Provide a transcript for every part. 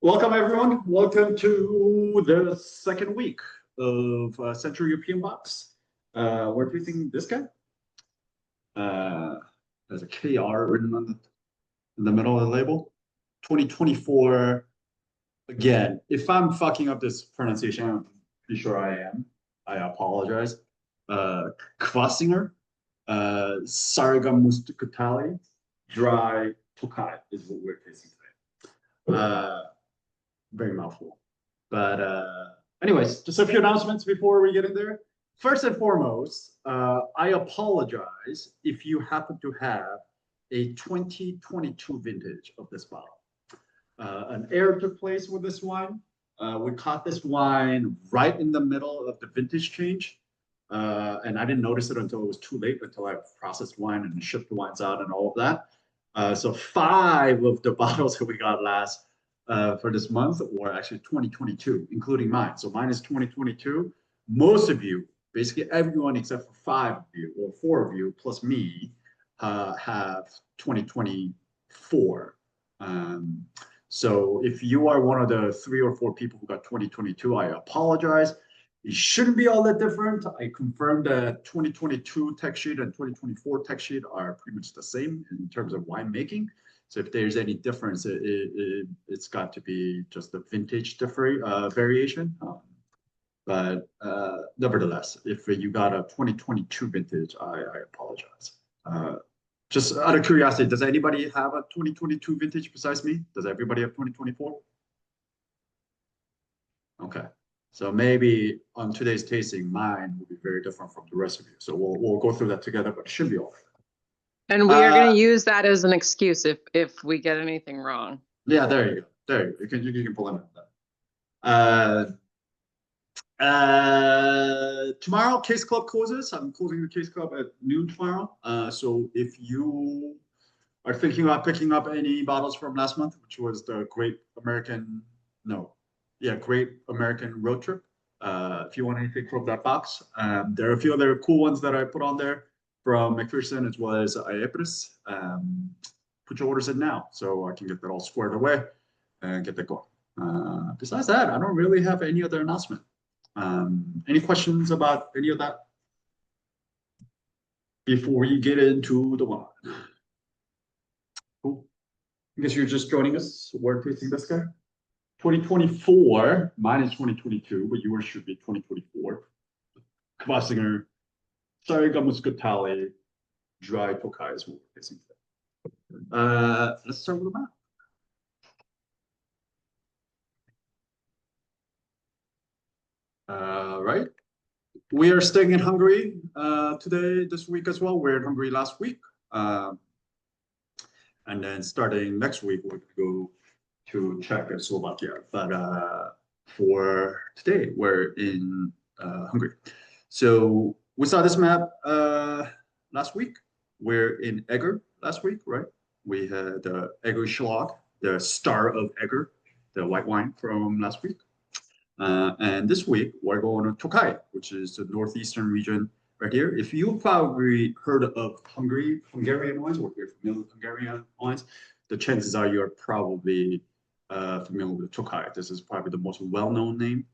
Welcome, everyone. Welcome to the second week of Central European Box. We're tasting this guy. There's a KR written on in the middle of the label. 2024. Again, if I'm fucking up this pronunciation, I'm pretty sure I am. I apologize. Kvaszinger, Sargamuskotaly, dry Tokaji is what we're tasting today. Very mouthful. But anyways, just a few announcements before we get in there. First and foremost, I apologize if you happen to have a 2022 vintage of this bottle. An error took place with this wine. We caught this wine right in the middle of the vintage change. And I didn't notice it until it was too late, until I processed wine and shipped the wines out and all of that. So 5 of the bottles that we got last for this month were actually 2022, including mine. So mine is 2022. Most of you, basically everyone except for 5 of you or 4 of you plus me, have 2024. So if you are one of the 3 or 4 people who got 2022, I apologize. It shouldn't be all that different. I confirmed that 2022 tech sheet and 2024 tech sheet are pretty much the same in terms of winemaking. So if there's any difference, it's got to be just the vintage variation. But nevertheless, if you got a 2022 vintage, I apologize. Just out of curiosity, does anybody have a 2022 vintage besides me? Does everybody have 2024? Okay. So maybe on today's tasting, mine will be very different from the rest of you. So we'll go through that together, but it should be all right. And we are going to use that as an excuse if we get anything wrong. Yeah, there you go. There you go. You can pull in that. Tomorrow, Case Club closes. I'm closing the Case Club at noon tomorrow. So if you are thinking about picking up any bottles from last month, which was the Great American Road Trip, if you want anything from that box, there are a few other cool ones that I put on there from McPherson as well as Iapris. Put your orders in now so I can get that all squared away and get that going. Besides that, I don't really have any other announcement. Any questions about any of that before we get into the wine? Cool. I guess you're just joining us. We're tasting this guy. 2024, mine is 2022, but yours should be 2024. Kvaszinger, Sargamuskotaly, dry Tokaji is what we're tasting today. Let's start with the map. Right. We are staying in Hungary this week as well. We're in Hungary last week. And then starting next week, we're going to go to Czech and Slovakia. But for today, we're in Hungary. So we saw this map last week. We're in Eger last week, right? We had the Eger Schlag, the Star of Eger, the white wine from last week. And this week, we're going to Tokaji, which is the northeastern region right here. If you've probably heard of Hungarian wines, or you're familiar with Hungarian wines, the chances are you're probably familiar with Tokaji. This is probably the most well-known name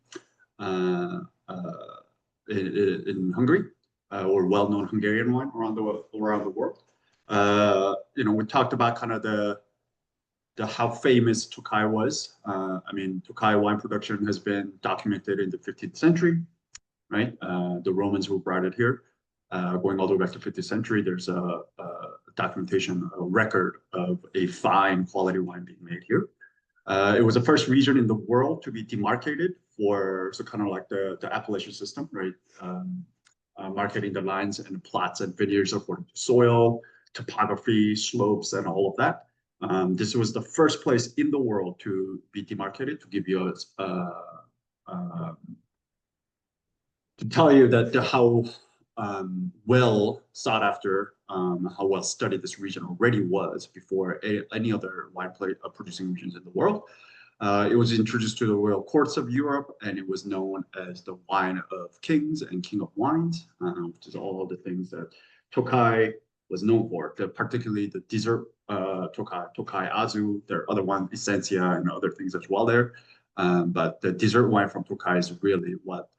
in Hungary, or well-known Hungarian wine around the world. We talked about kind of the how famous Tokaji was. I mean, Tokaji wine production has been documented in the 15th century, right? The Romans who brought it here, going all the way back to 15th century. There's a documentation, a record of a fine quality wine being made here. It was the first region in the world to be demarcated for, so kind of like the Appalachian system, right? Marketing the lines and plots and vineyards according to soil, topography, slopes, and all of that. This was the first place in the world to be demarcated, to give you to tell you that how well sought after, how well studied this region already was before any other wine producing regions in the world. It was introduced to the royal courts of Europe, and it was known as the wine of kings and king of wines, which is all the things that Tokaji was known for, particularly the dessert Tokai Azu. There are other ones, Essentia and other things as well there. But the dessert wine from Tokai is really what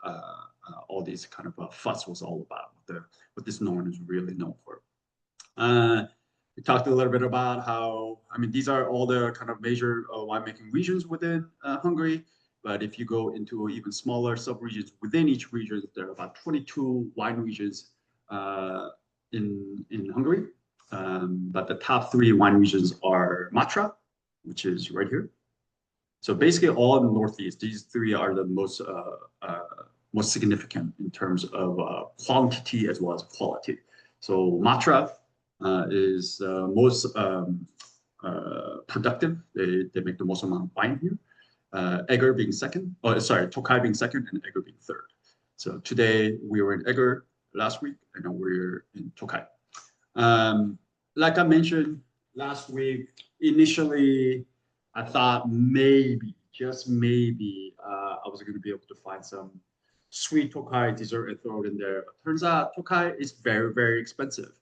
all these kind of fuss was all about. What this wine is really known for. We talked a little bit about how, I mean, these are all the kind of major winemaking regions within Hungary. But if you go into even smaller sub-regions within each region, there are about 22 wine regions in Hungary. But the top 3 wine regions are Matra, which is right here. So basically all in the Northeast, these 3 are the most significant in terms of quantity as well as quality. So Matra is most productive. They make the most amount of wine here. Eger being second, Tokai being second and Eger being third. So today we were in Eger last week and now we're in Tokai. Like I mentioned last week, initially I thought maybe, just maybe, I was going to be able to find some sweet Tokai dessert and throw it in there. But turns out Tokai is very, very expensive.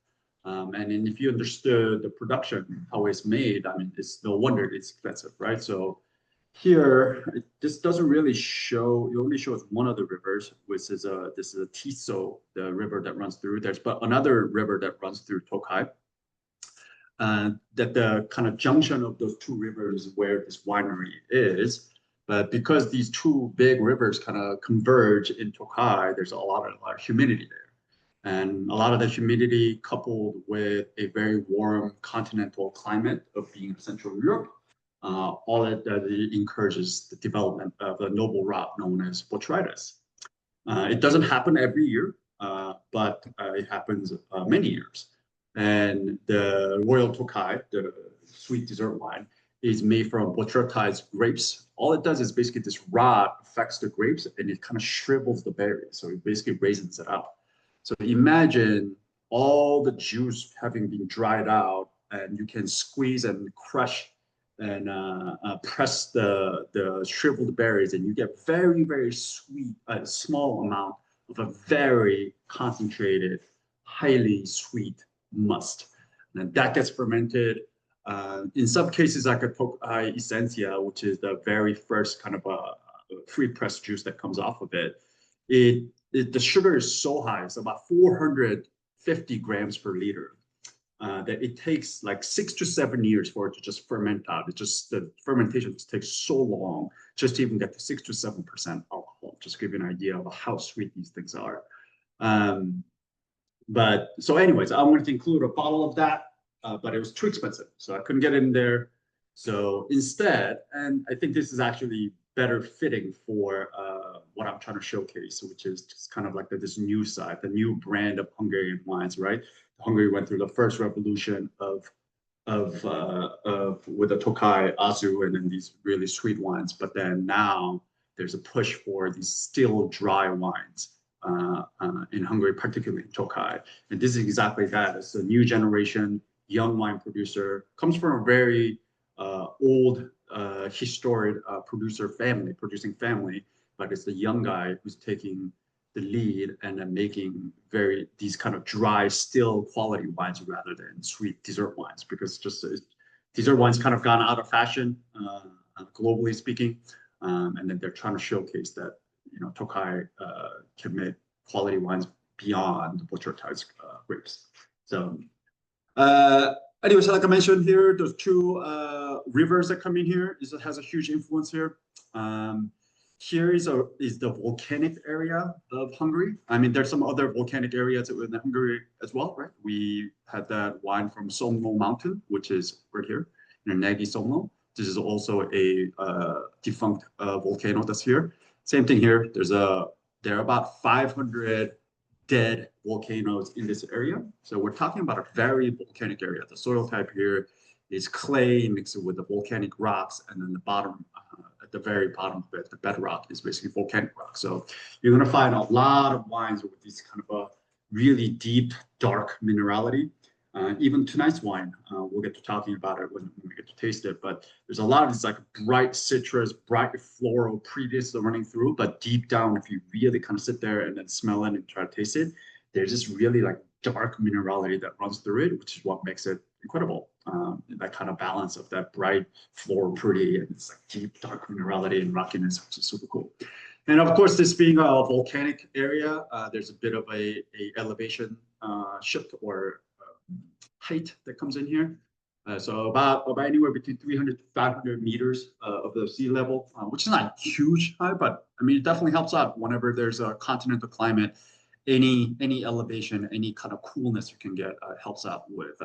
And then if you understood the production, how it's made, I mean, it's no wonder it's expensive, right? So here, this doesn't really show, it only shows one of the rivers, which is this is a Tiso, the river that runs through. There's but another river that runs through Tokai. That the kind of junction of those 2 rivers where this winery is. But because these 2 big rivers kind of converge in Tokai, there's a lot of humidity there. And a lot of the humidity coupled with a very warm continental climate of being in Central Europe, all that it encourages the development of a noble rot known as botrytis. It doesn't happen every year, but it happens many years. And the Royal Tokai, the sweet dessert wine, is made from botrytis grapes. All it does is basically this rot affects the grapes and it kind of shrivels the berries. So it basically raisins it up. So imagine all the juice having been dried out and you can squeeze and crush and press the shriveled berries and you get very, very sweet, a small amount of a very concentrated, highly sweet must. And that gets fermented. In some cases, like a Tokai Essentia, which is the very first kind of a free pressed juice that comes off of it, the sugar is so high, it's about 450 grams per liter, that it takes like 6 to 7 years for it to just ferment out. It just, the fermentation just takes so long just to even get to 6 to 7% alcohol, just to give you an idea of how sweet these things are. But so anyways, I wanted to include a bottle of that, but it was too expensive. So I couldn't get it in there. So instead, and I think this is actually better fitting for what I'm trying to showcase, which is just kind of like this new side, the new brand of Hungarian wines, right? Hungary went through the first revolution with the Tokai Azu and then these really sweet wines. But then now there's a push for these still dry wines in Hungary, particularly in Tokai. And this is exactly that. It's a new generation, young wine producer, comes from a very old, historic producing family, but it's the young guy who's taking the lead and then making these kind of dry, still quality wines rather than sweet dessert wines, because just dessert wines kind of gone out of fashion, globally speaking, and then they're trying to showcase that Tokai can make quality wines beyond the botrytis grapes. So. Anyway, so like I mentioned here, those 2 rivers that come in here has a huge influence here. Here is the volcanic area of Hungary. I mean, there's some other volcanic areas in Hungary as well, right? We had that wine from Somló Mountain, which is right here, Nagy Somló. This is also a defunct volcano that's here. Same thing here. There are about 500 dead volcanoes in this area. So we're talking about a very volcanic area. The soil type here is clay mixed with the volcanic rocks, and then the bottom, at the very bottom of it, the bedrock is basically volcanic rock. So you're going to find a lot of wines with this kind of a really deep, dark minerality. Even tonight's wine, we'll get to talking about it when we get to taste it, but there's a lot of this like bright citrus, bright floral previous running through, but deep down, if you really kind of sit there and then smell it and try to taste it, there's this really like dark minerality that runs through it, which is what makes it incredible. That kind of balance of that bright floor pretty and it's like deep dark minerality and rockiness, which is super cool. And of course, this being a volcanic area, there's a bit of a elevation shift or height that comes in here. So about anywhere between 300 to 500 meters of the sea level, which is not huge high, but I mean, it definitely helps out whenever there's a continental climate. Any elevation, any kind of coolness you can get helps out with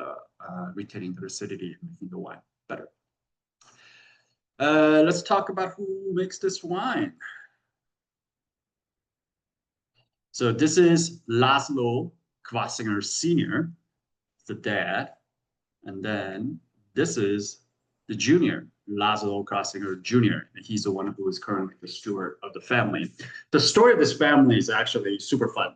retaining the acidity and making the wine better. Let's talk about who makes this wine. So this is Laszlo Kvaszinger Sr., the dad. And then this is the junior, Laszlo Kvaszinger Jr. And he's the one who is currently the steward of the family. The story of this family is actually super fun.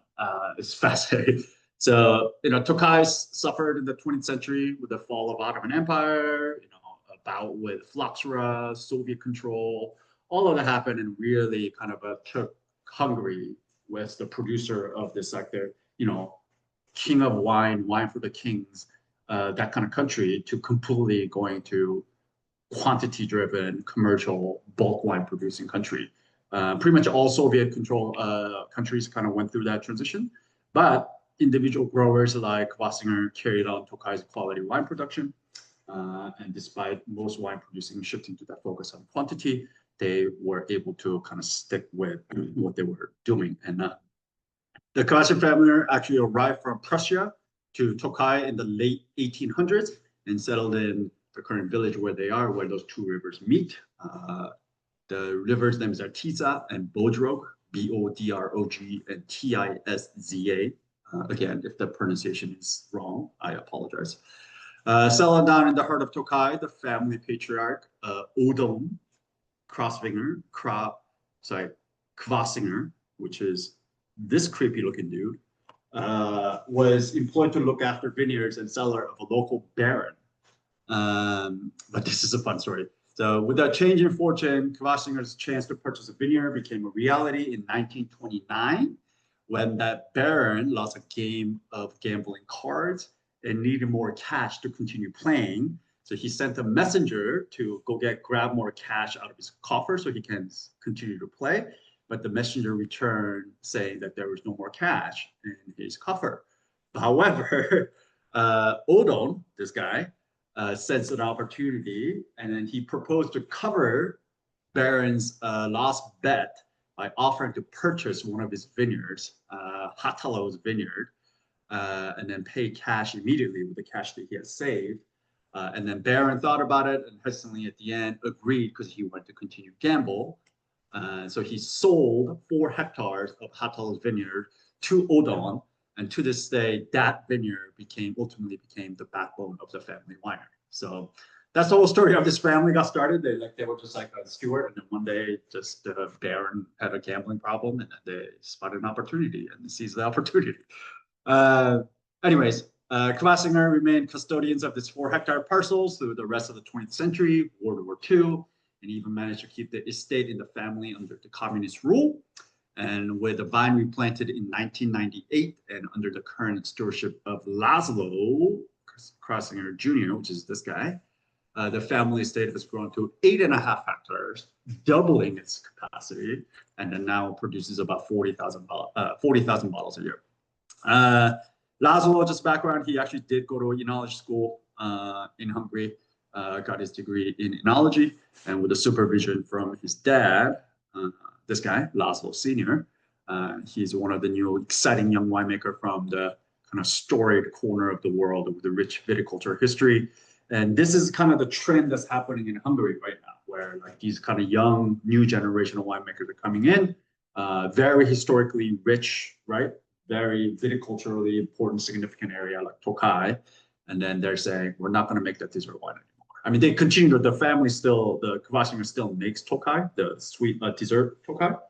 It's fascinating. So, Tokaji suffered in the 20th century with the fall of Ottoman Empire, a bout with phylloxera, Soviet control, all of that happened and really kind of took Hungary was the producer of this, like the, king of wine for the kings, that kind of country to completely going to quantity-driven commercial bulk wine producing country. Pretty much all Soviet control countries kind of went through that transition, but individual growers like Kvaszinger carried on Tokaji's quality wine production. And despite most wine producing shifting to that focus on quantity, they were able to kind of stick with what they were doing. And the Kvaszinger family actually arrived from Prussia to Tokaji in the late 1800s and settled in the current village where they are, where those two rivers meet. The rivers' names are Tisa and Bodrog, B-O-D-R-O-G and T-I-S-Z-A. Again, if the pronunciation is wrong, I apologize. Settled down in the heart of Tokaji, the family patriarch, Odon Kvaszinger, which is this creepy looking dude, was employed to look after vineyards and cellar of a local baron. But this is a fun story. So with that change in fortune, Kvaszinger's chance to purchase a vineyard became a reality in 1929 when that baron lost a game of gambling cards and needed more cash to continue playing. So he sent a messenger to go grab more cash out of his coffer so he can continue to play. But the messenger returned saying that there was no more cash in his coffer. However, Odon, this guy, sensed an opportunity, and then he proposed to cover Baron's lost bet by offering to purchase one of his vineyards, Hatalo's vineyard, and then pay cash immediately with the cash that he had saved. And then Baron thought about it and hesitantly at the end agreed because he wanted to continue gamble. So he sold 4 hectares of Hatalo's vineyard to Odon. And to this day, that vineyard ultimately became the backbone of the family winery. So that's the whole story of this family got started. They were just like a steward, and then one day, just Baron had a gambling problem, and they spotted an opportunity and seized the opportunity. Anyways, Kvaszinger remained custodians of this 4-hectare parcels through the rest of the 20th century, World War II, and even managed to keep the estate in the family under the communist rule. And with the vine replanted in 1998 and under the current stewardship of Laszlo Kvaszinger Jr., which is this guy, the family estate has grown to 8.5 hectares, doubling its capacity, and then now produces about 40,000 bottles a year. Laszlo, just background, he actually did go to enology school in Hungary, got his degree in enology, and with the supervision from his dad, this guy, Laszlo Sr., he's one of the new exciting young winemaker from the kind of storied corner of the world with the rich viticulture history. And this is kind of the trend that's happening in Hungary right now, where like these kind of young, new generation of winemakers are coming in, very historically rich, right? Very viticulturally important, significant area like Tokaji. And then they're saying, we're not going to make that dessert wine anymore. I mean, they continue, the family still, the Kvaszinger still makes Tokaji, the sweet dessert Tokaji,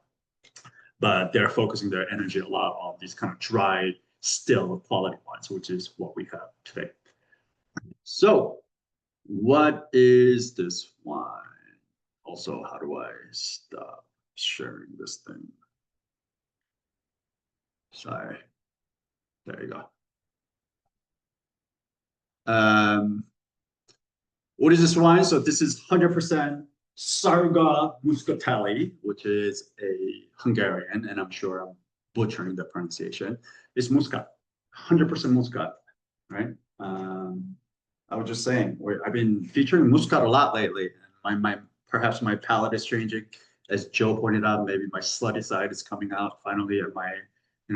but they're focusing their energy a lot on these kind of dry, still quality wines, which is what we have today. So what is this wine? Also, how do I stop sharing this thing? Sorry. There you go. What is this wine? So this is 100% Sargamuskotaly, which is a Hungarian, and I'm sure I'm butchering the pronunciation. It's Muscat, 100% Muscat, right? I was just saying, I've been featuring Muscat a lot lately. And perhaps my palate is changing. As Joe pointed out, maybe my slutty side is coming out finally at my,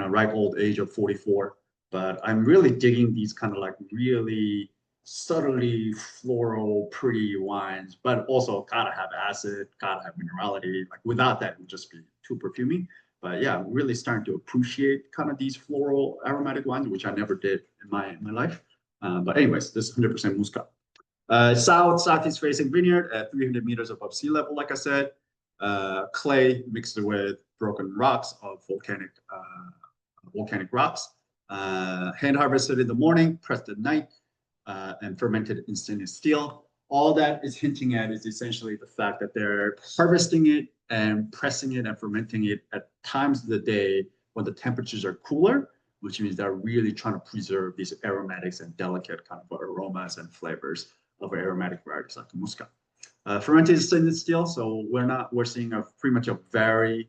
ripe old age of 44. But I'm really digging these kind of like really subtly floral, pretty wines, but also gotta have acid, gotta have minerality. Like without that, it would just be too perfumey. But yeah, I'm really starting to appreciate kind of these floral aromatic wines, which I never did in my life. But anyways, this is 100% Muscat. Southeast facing vineyard at 300 meters above sea level, like I said. Clay mixed with broken rocks of volcanic rocks. Hand harvested in the morning, pressed at night, and fermented in stainless steel. All that is hinting at is essentially the fact that they're harvesting it and pressing it and fermenting it at times of the day when the temperatures are cooler, which means they're really trying to preserve these aromatics and delicate kind of aromas and flavors of aromatic varieties like the Muscat. Fermented in stainless steel, so we're seeing pretty much a very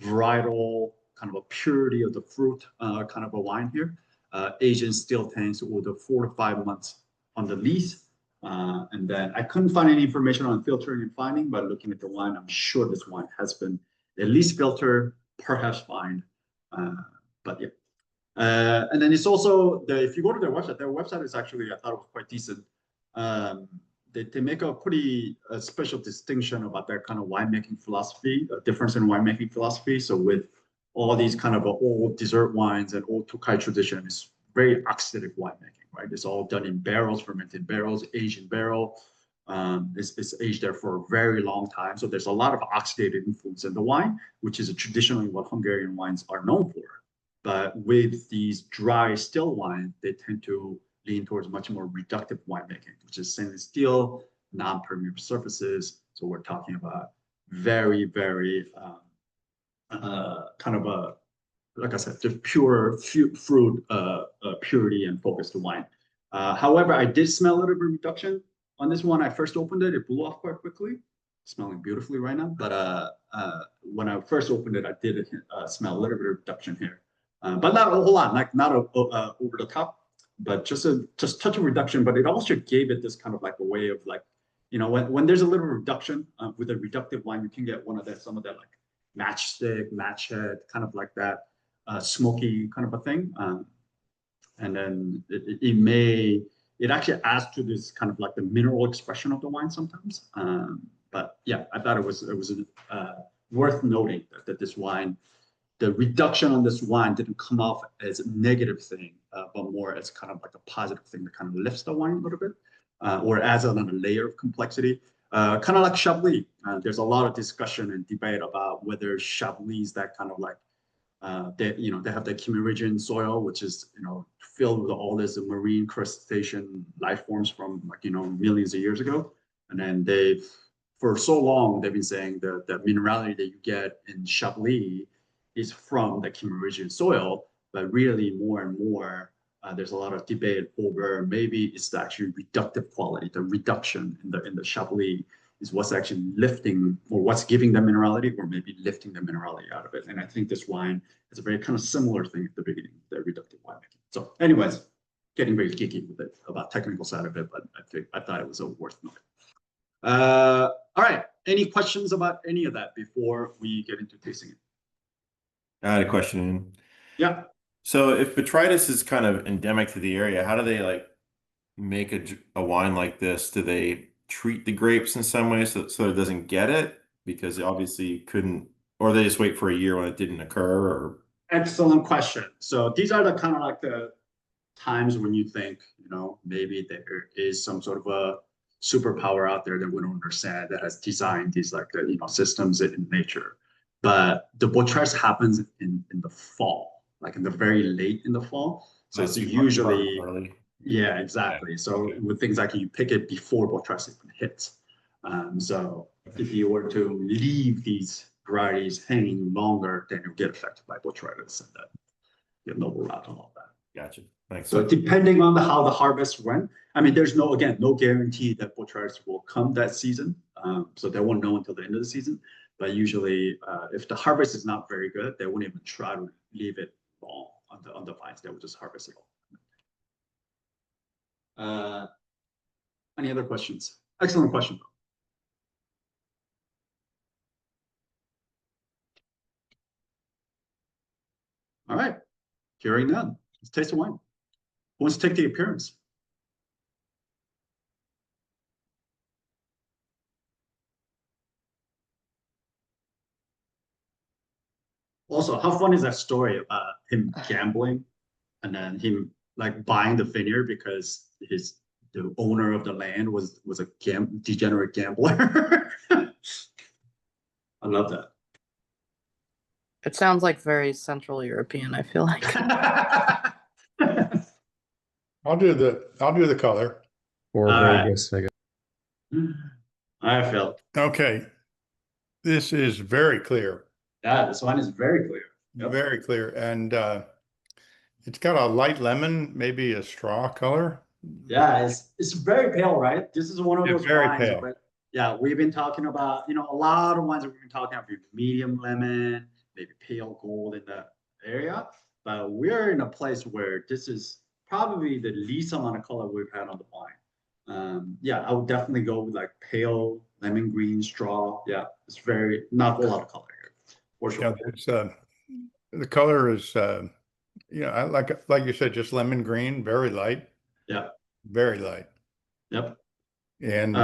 varietal kind of a purity of the fruit kind of a wine here. Aged in steel tanks with 4 to 5 months on the lease. And then I couldn't find any information on filtering and fining, but looking at the wine, I'm sure this wine has been at least filtered, perhaps fined. But yeah. And then it's also, if you go to their website is actually, I thought it was quite decent. They make a pretty special distinction about their kind of winemaking philosophy, a difference in winemaking philosophy. So with all these kind of old dessert wines and old Tokaji tradition, it's very oxidative winemaking, right? It's all done in barrels, fermented barrels, aged in barrel. It's aged there for a very long time. So there's a lot of oxidative influence in the wine, which is traditionally what Hungarian wines are known for. But with these dry still wines, they tend to lean towards much more reductive winemaking, which is stainless steel, non-permeable surfaces. So we're talking about very, very kind of like I said, just pure fruit purity and focus to wine. However, I did smell a little bit of reduction on this one. I first opened it, it blew off quite quickly. Smelling beautifully right now. But when I first opened it, I did smell a little bit of reduction here. But not a whole lot, like not over the top, but just touch of reduction. But it also gave it this kind of like a way of like, when there's a little reduction with a reductive wine, you can get some of that like matchstick, match head, kind of like that smoky kind of a thing. And then it actually adds to this kind of like the mineral expression of the wine sometimes. But yeah, I thought it was worth noting that this wine, the reduction on this wine didn't come off as a negative thing, but more as kind of like a positive thing that kind of lifts the wine a little bit, or adds another layer of complexity. Kind of like Chablis. There's a lot of discussion and debate about whether Chablis is that kind of like, they have the Kimmeridgian soil, which is, filled with all this marine crustacean life forms from like, millions of years ago. And then for so long, they've been saying that the minerality that you get in Chablis is from the Kimmeridgian soil, but really more and more, there's a lot of debate over maybe it's the actually reductive quality, the reduction in the Chablis is what's actually lifting or what's giving the minerality or maybe lifting the minerality out of it. And I think this wine is a very kind of similar thing at the beginning, the reductive winemaking. So anyways, getting very geeky with it about technical side of it, but I thought it was worth noting. All right, any questions about any of that before we get into tasting it? I had a question. Yeah. So if botrytis is kind of endemic to the area, how do they like make a wine like this? Do they treat the grapes in some way so it doesn't get it? Because obviously couldn't, or they just wait for a year when it didn't occur? Or excellent question. So these are the kind of like the times when you think, maybe there is some sort of a superpower out there that we don't understand that has designed these like the systems in nature. But the botrytis happens in the fall, like in the very late in the fall. So it's usually early. Yeah, exactly. Yeah. So with things like you pick it before botrytis even hits. So if you were to leave these varieties hanging longer, then you'll get affected by botrytis and that Knuble rot and all that. Gotcha. Thanks. So depending on how the harvest went, I mean, there's no guarantee that butchers will come that season. So they won't know until the end of the season. But usually, if the harvest is not very good, they won't even try to leave it long on the vines. They will just harvest it all. Any other questions? Excellent question. All right, hearing none. Let's taste the wine. Who wants to take the appearance? Also, how fun is that story about him gambling and then him like buying the vineyard because the owner of the land was a degenerate gambler? I love that. It sounds like very Central European, I feel like. I'll do the color. Or All right. Vegas, I guess. I felt. Okay. This is very clear. Yeah, this wine is very clear. Yep. Very clear. And it's got a light lemon, maybe a straw color. Yeah, it's very pale, right? This is one of It's those very wines. pale. But yeah, we've been talking about, a lot of wines that we've been talking about, medium lemon, maybe pale gold in that area. But we're in a place where this is probably the least amount of color we've had on the wine. Yeah, I would definitely go with like pale lemon green straw. Yeah, it's not a lot of color here for sure. Yeah, it's, the color is, I like you said, just lemon green, very light. Yeah. Very light. Yep. And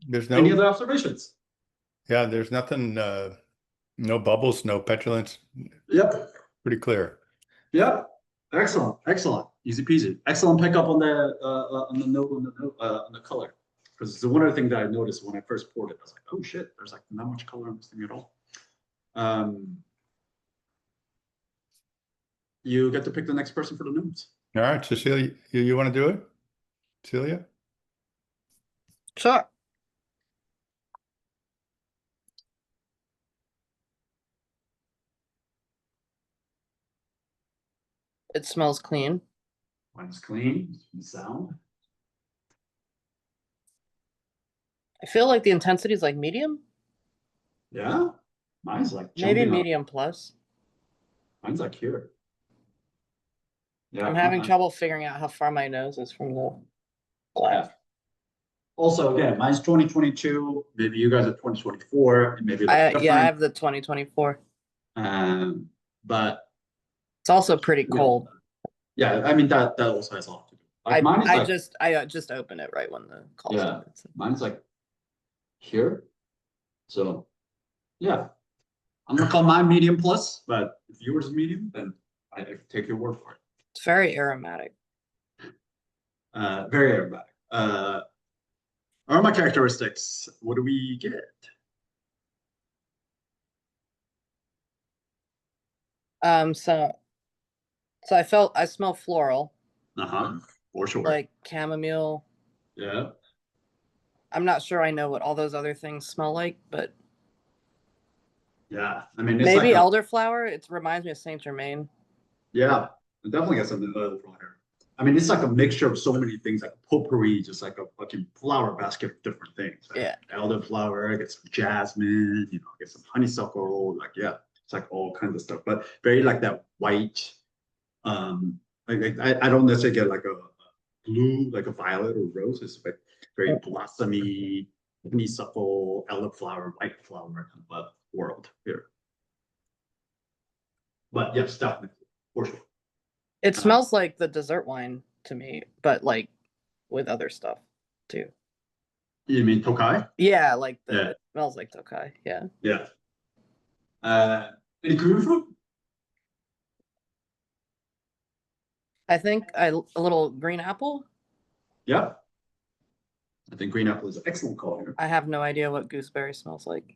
there's any no, other observations? yeah, there's nothing, no bubbles, no petulance. Yep. Pretty clear. Yep. Excellent. Excellent. Easy peasy. Excellent pickup on the note on the color. Because one of the things that I noticed when I first poured it, I was like, oh shit, there's like not much color on this thing at all. You get to pick the next person for the notes. All right, Cecilia, you want to do it? Celia? Sure. It smells clean. Wine's clean, sound. I feel like the intensity is like medium, Yeah. Mine's like maybe jumping up. medium plus. Mine's like here. Yeah. I'm having trouble figuring out how far my nose is from the glass. Also, again, mine's 2022. Maybe you guys are 2024. Maybe I different. have the 2024. But It's also pretty cold. yeah, I mean that also has a lot to do. Like mine is I just opened it right when the call started. So. Mine's like here. So yeah. I'm gonna call mine medium plus, but if yours is medium, then I take your word for it. It's very aromatic. Very aromatic. Aroma characteristics. What do we get? So I smell floral, For sure. like chamomile. Yeah. I'm not sure I know what all those other things smell like, but Yeah. I mean, it's maybe like elderflower. It reminds me of Saint Germain. yeah, it definitely got something other from here. I mean, it's like a mixture of so many things, like potpourri, just like a fucking flower basket of different things. Like Yeah. elderflower, get some jasmine, get some honeysuckle, like yeah, it's like all kinds of stuff, but very like that white. Like I don't necessarily get like a blue, like a violet or rose. It's like very blossomy, honeysuckle, elderflower, white flower kind of world here. But yes, definitely, for sure. It smells like the dessert wine to me, but like with other stuff too. You mean Tokai? Yeah, like Yeah. it smells like Tokai. Yeah. Yeah. Any green fruit? I think a little green apple. Yeah. I think green apple is an excellent call here. I have no idea what gooseberry smells like.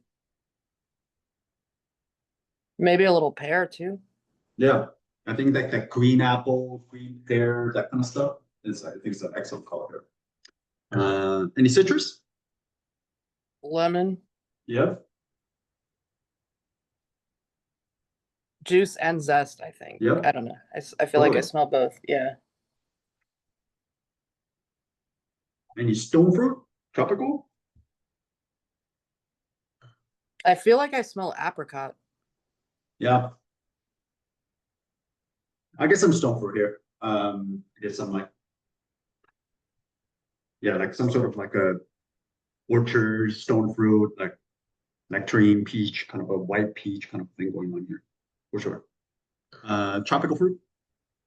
Maybe a little pear too. Yeah. I think that green apple, green pear, that kind of stuff I think it's an excellent call here. Any citrus? Lemon, Yeah. juice and zest, I think. Yep. I don't know. I feel like I Totally. smell both. Yeah. Any stone fruit? Tropical? I feel like I smell apricot. Yeah. I get some stone fruit here. I get some like, yeah, like some sort of like a orchard, stone fruit, like nectarine, peach, kind of a white peach kind of thing going on here, for sure. Tropical fruit,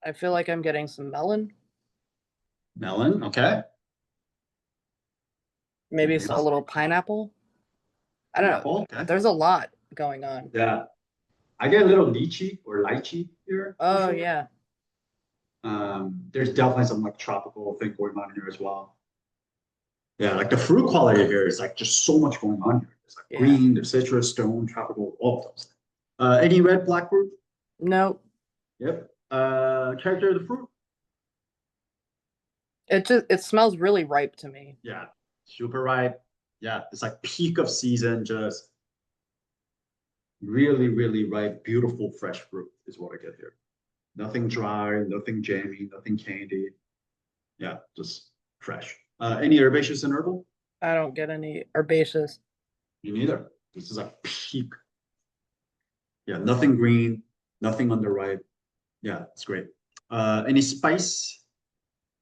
I feel like I'm getting some melon, melon, okay. maybe Anything a else? little pineapple. I don't know. Apple, okay. There's a lot going on. Yeah, I get a little lychee or lychee here. for Oh sure. yeah. There's definitely some like tropical thing going on here as well. Yeah, like the fruit quality here is like just so much going on here. It's like Yeah. green, the citrus, stone, tropical, all of those. Any red, black fruit? Nope. Yep. Character of the fruit? It smells really ripe to me. Yeah, super ripe. Yeah, it's like peak of season, just really, really ripe, beautiful, fresh fruit is what I get here. Nothing dry, nothing jammy, nothing candy. Yeah, just fresh. Any herbaceous and herbal? I don't get any herbaceous. Me neither. This is like peak. Yeah, nothing green, nothing underripe. Yeah, it's great. Any spice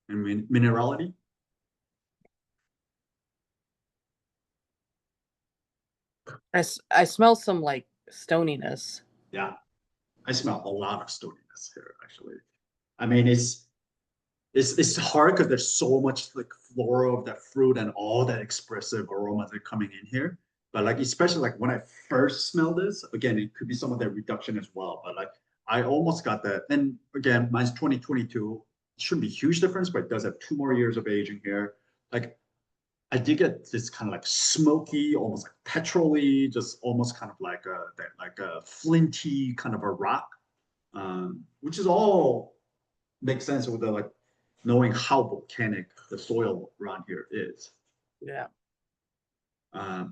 and minerality? I smell some like stoniness. Yeah, I smell a lot of stoniness here, actually. I mean, it's hard because there's so much like flora of that fruit and all that expressive aromas that are coming in here. But like, especially like when I first smell this, again, it could be some of that reduction as well. But like, I almost got that. And again, mine's 2022. It shouldn't be a huge difference, but it does have 2 more years of aging here. Like, I did get this kind of like smoky, almost like petrol-y, just almost kind of like a flinty kind of a rock, which is all makes sense with the like knowing how volcanic the soil around here is. Yeah.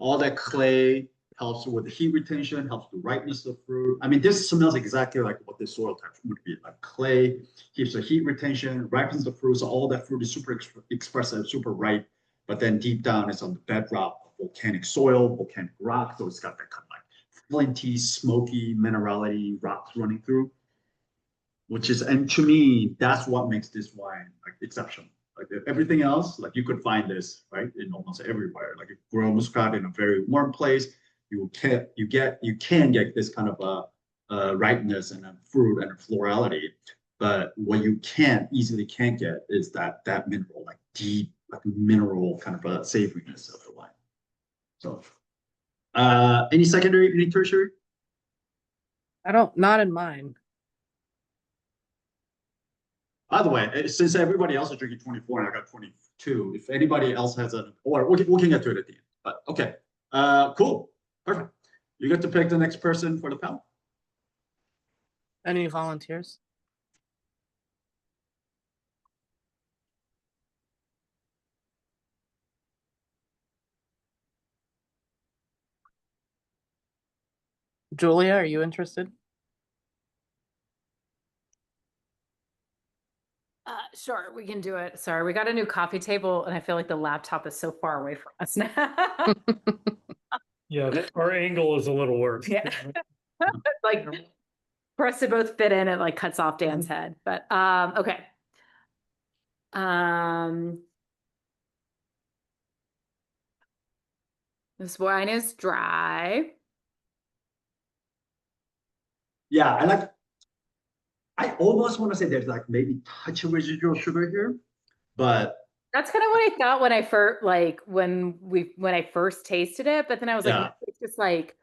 All that clay helps with the heat retention, helps the ripeness of fruit. I mean, this smells exactly like what this soil type would be, like clay, keeps the heat retention, ripens the fruit, so all that fruit is super expressive, super ripe, but then deep down it's on the bedrock of volcanic soil, volcanic rock, so it's got that kind of like flinty, smoky minerality rocks running through, which is, and to me, that's what makes this wine like exceptional. Like everything else, like you could find this right in almost everywhere. Like you grow muscat in a very warm place, you can get this kind of a ripeness and a fruit and a florality. But what you can't get is that mineral, like deep, like mineral kind of a savoriness of the wine. So, any secondary, any tertiary? Not in mine. By the way, since everybody else is drinking 24 and I got 22, if anybody else has or we can get to it at the end. But okay, cool, perfect. You get to pick the next person for the panel. Any volunteers? Julia, are you interested? Sure, we can do it. Sorry, we got a new coffee table and I feel like the laptop is so far away from us now. Yeah, our angle is a little worse. Yeah. Like for us to both fit in, it like cuts off Dan's head. But okay. This wine is dry. Yeah, I almost want to say there's like maybe touch of residual sugar here, but That's kind of what I thought when I first when I first tasted it, but then I was like, Yeah. no, it's just like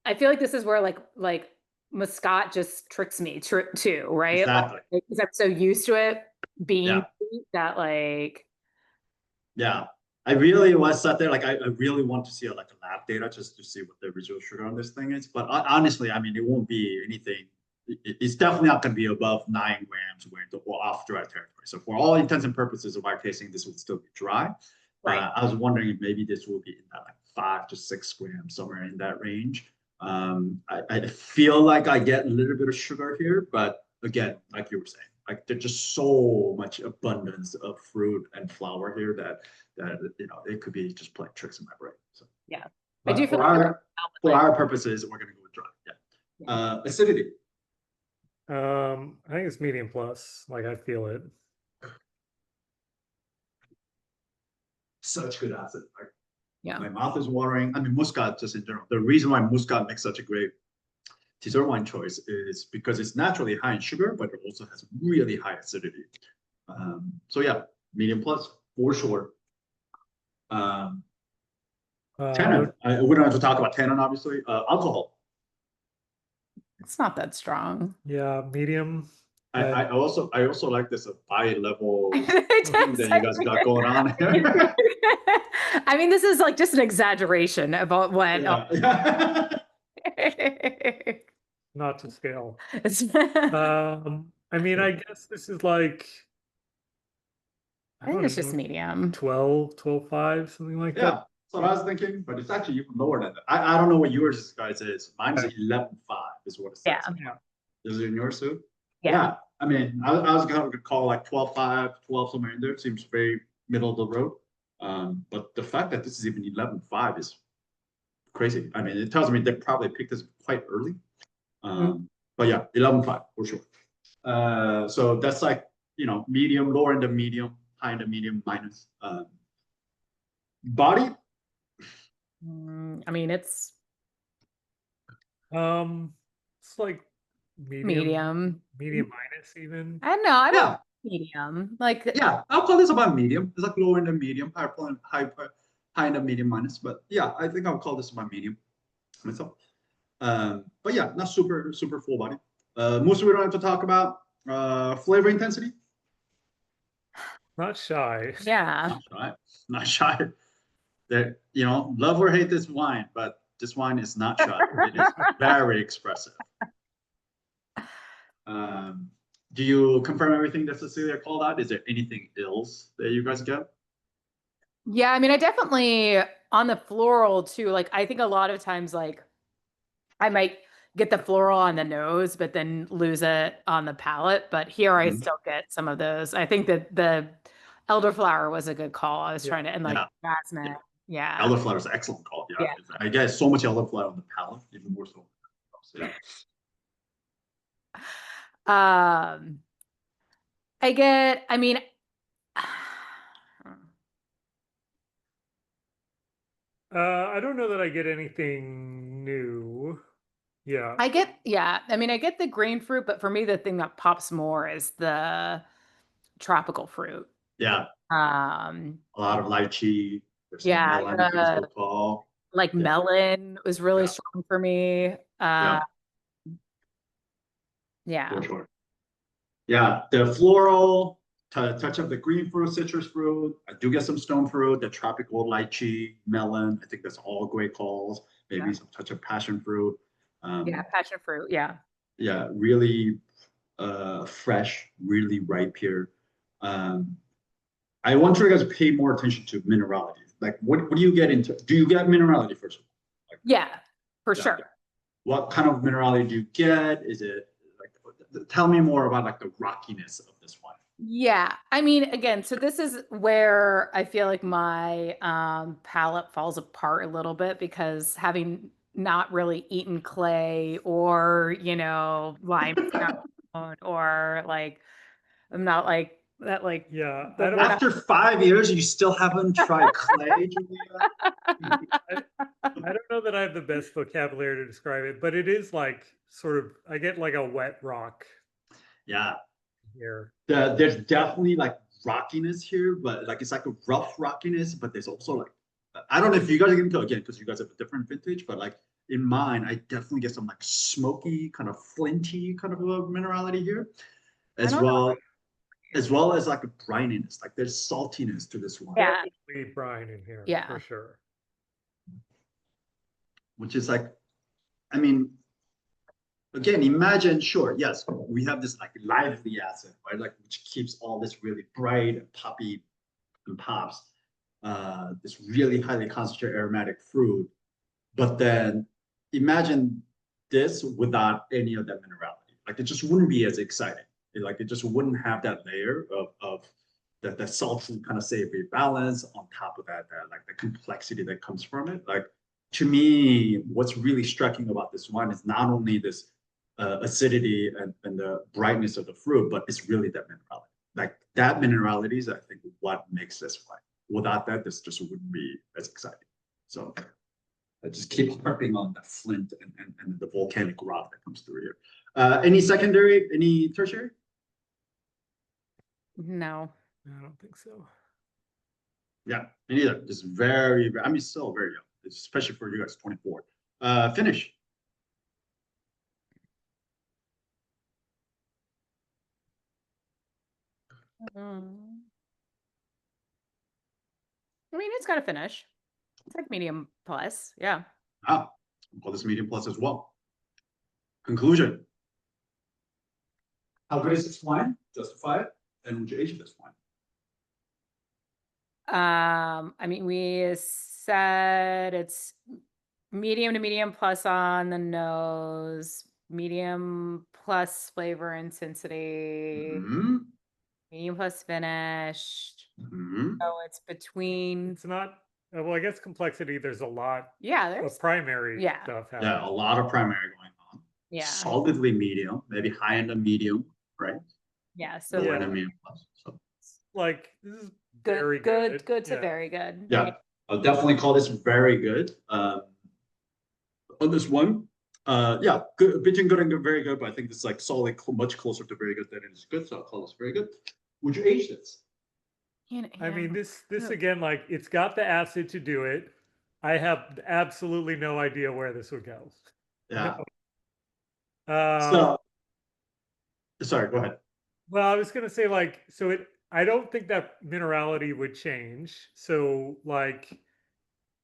I feel like this is where like Muscat just tricks me too, right? exactly. Like, because I'm so used to it being Yeah. sweet that like Yeah, I really was sat there like I really want to see like a lab data just to see what the residual sugar on this thing is. But honestly, I mean, it won't be anything. It's definitely not going to be above 9 grams or off dry territory. So for all intents and purposes of our tasting, this would still be dry. Right. I was wondering if maybe this will be in that like 5 to 6 grams, somewhere in that range. I feel like I get a little bit of sugar here, but again, like you were saying, like there's just so much abundance of fruit and flour here that it could be just playing tricks in my brain. So Yeah. I but do feel for like our purposes, we're gonna go with dry. Yeah. Acidity. I think it's medium plus. Like I feel it. Such good acid. Like, Yeah. my mouth is watering. I mean, Muscat just in general. The reason why Muscat makes such a great dessert wine choice is because it's naturally high in sugar, but it also has really high acidity. So yeah, medium plus for sure. Tannin. We don't have to talk about tannin, obviously. Alcohol. It's not that strong. Yeah, medium. I also like this bi-level thing that you guys got going on here. I mean, this is like just an exaggeration about what. Yeah. Not to scale. It's- I mean, I guess this is like I think it's just medium. 12.5, something like Yeah, that. that's what I was thinking, but it's actually even lower than that. I don't know what yours guys is. Mine is 11.5 is what it says. Yeah. Is it in yours too? Yeah. I mean, I was gonna call like 12.5, 12 somewhere in there. Seems very middle of the road. But the fact that this is even 11.5 is crazy. I mean, it tells me they probably picked this quite early. But yeah, 11.5 for sure. So that's like, medium, lower end of medium, high end of medium, minus. Body. I mean, it's like medium minus even. I don't know. I'm Yeah. medium. Like Yeah, I'll call this about medium. It's like lower end of medium, high end of medium minus. But yeah, I think I'll call this about medium myself. But yeah, not super full body. Mostly we don't have to talk about. Flavor intensity. Not shy. yeah. Not shy. That love or hate this wine, but this wine is not shy. It is very expressive. Do you confirm everything that Cecilia called out? Is there anything else that you guys get? Yeah, I mean, I definitely on the floral too. Like, I think a lot of times, like, I might get the floral on the nose, but then lose it on the palate. But here, I still get some of those. I think that the elderflower was a good call. I was trying to, and like jasmine. Yeah. Elderflower is an excellent call. Yeah. I get so much elderflower on the palate, even more so. Yeah. I mean, I don't know that I get anything new. Yeah. I get the grain fruit, but for me, the thing that pops more is the tropical fruit. Yeah. A lot of lychee. Like melon was really strong for me. Yeah. For sure. Yeah, the floral touch of the green fruit, citrus fruit. I do get some stone fruit, the tropical lychee, melon. I think that's all great calls. Maybe some touch of passion fruit. Passion fruit. Yeah. Yeah, really fresh, really ripe here. I want you guys to pay more attention to minerality. Like, what do you get into? Do you get minerality first of all? Like, for sure. What kind of minerality do you get? Is it like? Tell me more about like the rockiness of this wine. Yeah, I mean, again, so this is where I feel like my palate falls apart a little bit because having not really eaten clay or limestone or like I'm not like that like After 5 years you still haven't tried clay, Julia? I don't know that I have the best vocabulary to describe it, but it is like sort of I get like a wet rock. Yeah. Here. There's definitely like rockiness here, but like it's like a rough rockiness, but there's also like I don't know if you guys are gonna go again because you guys have a different vintage, but like in mine, I definitely get some like smoky, kind of flinty kind of a minerality here, as well as like a brininess. Like there's saltiness to this one. Yeah, brine in here. Yeah, for sure. Which is like, I mean, again, imagine, sure, yes, we have this like lively acid, right? Like which keeps all this really bright and poppy and pops. This really highly concentrated aromatic fruit, but then imagine this without any of that minerality. Like it just wouldn't be as exciting. It just wouldn't have that layer of that salty kind of savory balance on top of that, like the complexity that comes from it. Like to me, what's really striking about this wine is not only this acidity and the brightness of the fruit, but it's really that minerality. Like that minerality is, I think, what makes this wine. Without that, this just wouldn't be as exciting. So I just keep harping on the flint and the volcanic rock that comes through here. Any secondary, any tertiary? No. I don't think so. Yeah, me neither. Just very, I mean, still very young, especially for you guys, 24. Finish. I mean, it's got to finish. It's like medium plus. Yeah. Ah, we'll call this medium plus as well. Conclusion. How good is this wine? Justify it. And would you age this wine? I mean, we said it's medium to medium plus on the nose, medium plus flavor intensity, Mhm. medium plus finish. Mhm. So it's between, It's not. Well, I guess complexity. There's a lot yeah, of there's, primary yeah. stuff happening. Yeah, a lot of primary going on. yeah, Solidly medium, maybe high end of medium, right? yeah. So Low Yeah. end of medium plus. So Like this is good, very good, good to Yeah. very good. yeah, I'll definitely call this very good. On this one, yeah, good, between good and good, very good. But I think this is like solid, much closer to very good than it is good. So I'll call this very good. Would you age this? I mean, Yeah. this again, like it's got the acid to do it. I have absolutely no idea where this would go. Yeah. Um, So, sorry, go ahead. well, I was gonna say like, so it. I don't think that minerality would change. So like,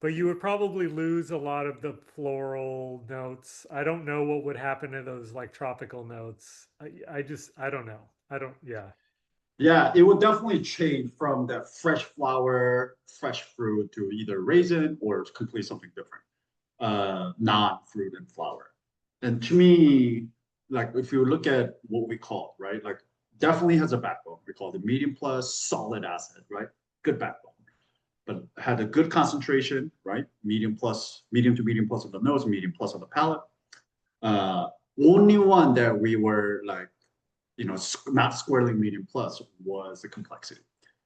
but you would probably lose a lot of the floral notes. I don't know what would happen to those like tropical notes. I don't know. Yeah. Yeah, it would definitely change from that fresh flower, fresh fruit to either raisin or complete something different, non-fruit and flower. And to me, like if you look at what we call, right, like definitely has a backbone. We call it medium plus solid acid, right? Good backbone, but had a good concentration, right? Medium to medium plus on the nose, medium plus on the palate. Only one that we were like, not squarely medium plus was the complexity.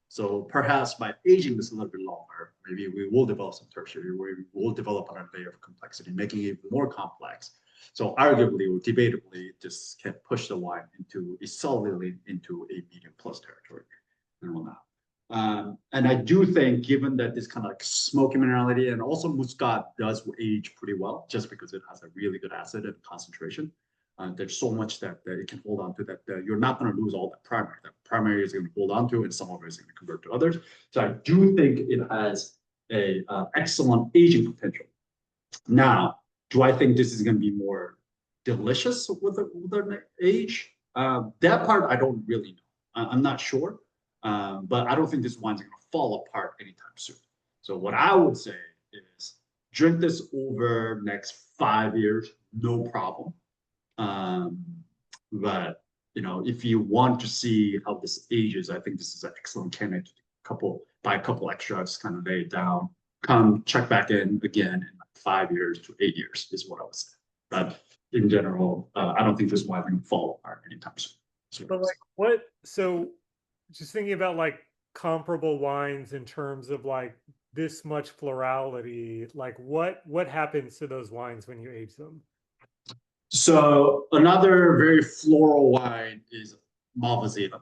So perhaps by aging this a little bit longer, maybe we will develop some tertiary, where we will develop another layer of complexity, making it more complex. So arguably or debatably, this can push the wine solidly into a medium plus territory and whatnot. And I do think, given that this kind of like smoky minerality and also Muscat does age pretty well, just because it has a really good acid and concentration. There's so much that it can hold on to that you're not going to lose all that primary. That primary is going to hold on to, and some of it is going to convert to others. So I do think it has a excellent aging potential. Now, do I think this is going to be more delicious with an age? That part I don't really know. I'm not sure, but I don't think this wine's going to fall apart anytime soon. So what I would say is drink this over next 5 years, no problem. But if you want to see how this ages, I think this is an excellent candidate. Buy a couple extras, kind of lay it down, come check back in again in like 5 years to 8 years is what I would say. But in general, I don't think this wine will fall apart anytime soon. But like what? So just thinking about like comparable wines in terms of like this much florality, like what happens to those wines when you age them? So another very floral wine is Malvasia.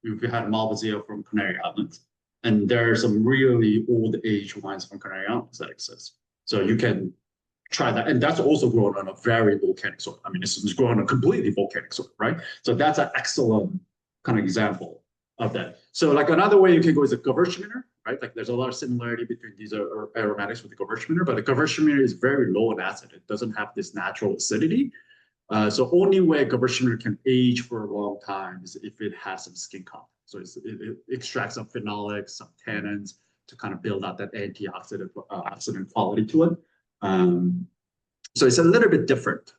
We've had Malvasia from Canary Islands, and there are some really old age wines from Canary Islands that exist. So you can try that, and that's also grown on a very volcanic soil. I mean, this is grown on a completely volcanic soil, right? So that's an excellent kind of example of that. So like another way you can go is a Gewürztraminer, right? Like there's a lot of similarity between these aromatics with the Gewürztraminer, but the Gewürztraminer is very low in acid. It doesn't have this natural acidity. So only way Gewürztraminer can age for a long time is if it has some skin contact. So it extracts some phenolics, some tannins to kind of build out that antioxidant oxidant quality to it. So it's a little bit different,